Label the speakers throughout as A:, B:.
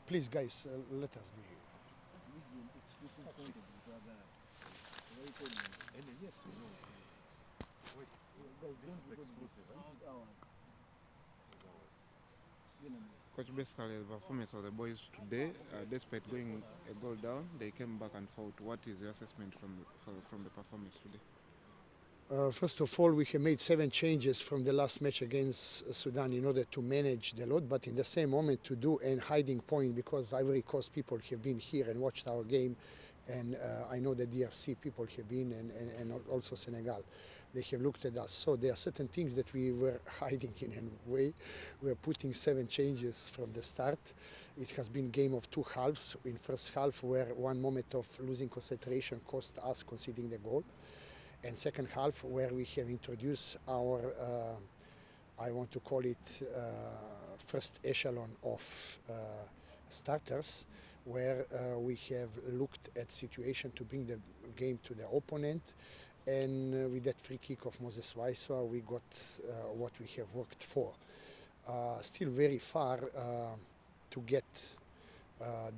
A: Please, guys, let us be.
B: This is an exclusive content because
C: Yes, you know. Wait,
B: guys,
C: this
B: don't
C: is
B: record
C: exclusive,
B: this.
C: huh?
B: This is ours.
C: This is ours.
D: Coach, basically the performance of the boys today, despite going a goal down, they came back and fought. What is your assessment from the performance today?
A: First of all, we have made 7 changes from the last match against Sudan in order to manage the load, but in the same moment to do a hiding point, because Ivory Coast people have been here and watched our game, and I know the DRC people have been, and also Senegal. They have looked at us. So there are certain things that we were hiding in a way. We were putting 7 changes from the start. It has been game of 2 halves. In first half, where one moment of losing concentration cost us conceding the goal. And second half, where we have introduced our, I want to call it first echelon of starters, where we have looked at situation to bring the game to the opponent. And with that free kick of Moses Waiswa, we got what we have worked for. Still very far to get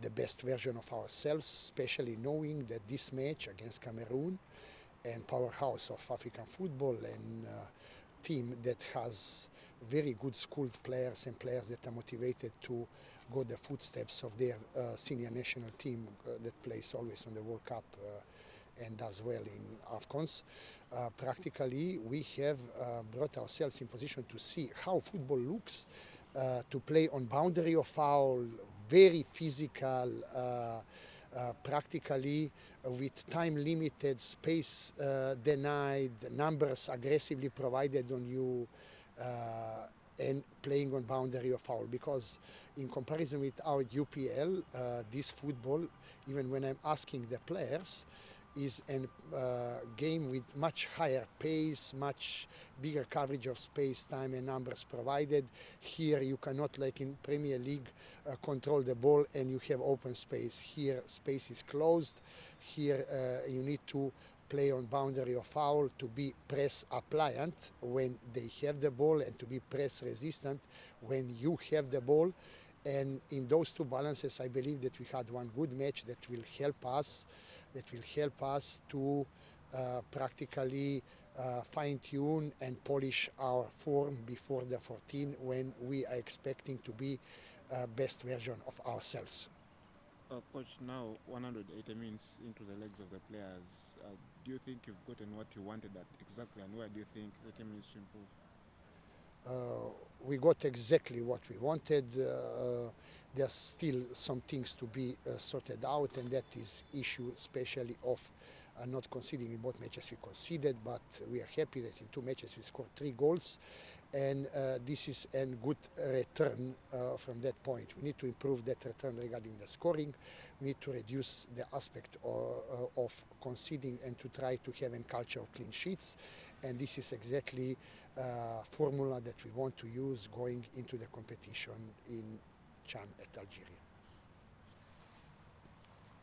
A: the best version of ourselves, especially knowing that this match against Cameroon, and powerhouse of African football, and team that has very good schooled players and players that are motivated to go the footsteps of their senior national team that plays always on the World Cup and does well in AFCONs. Practically, we have brought ourselves in position to see how football looks, to play on boundary of foul, very physical, practically with time limited, space denied, numbers aggressively provided on you, and playing on boundary of foul. Because in comparison with our UPL, this football, even when I'm asking the players, is a game with much higher pace, much bigger coverage of space, time and numbers provided. Here you cannot, like in Premier League, control the ball and you have open space. Here space is closed. Here you need to play on boundary of foul, to be press appliant when they have the ball and to be press resistant when you have the ball. And in those 2 balances, I believe that we had one good match that will help us to practically fine-tune and polish our form before the 14, when we are expecting to be best version of ourselves.
D: Coach, now 180 minutes into the legs of the players, do you think you've gotten what you wanted at exactly, and where do you think 30 minutes to improve?
A: We got exactly what we wanted. There's still some things to be sorted out, and that is issue especially of not conceding in both matches we conceded, but we are happy that in 2 matches we scored 3 goals, and this is a good return from that point. We need to improve that return regarding the scoring. We need to reduce the aspect of conceding and to try to have a culture of clean sheets, and this is exactly formula that we want to use going into the competition in Chan at Algeria.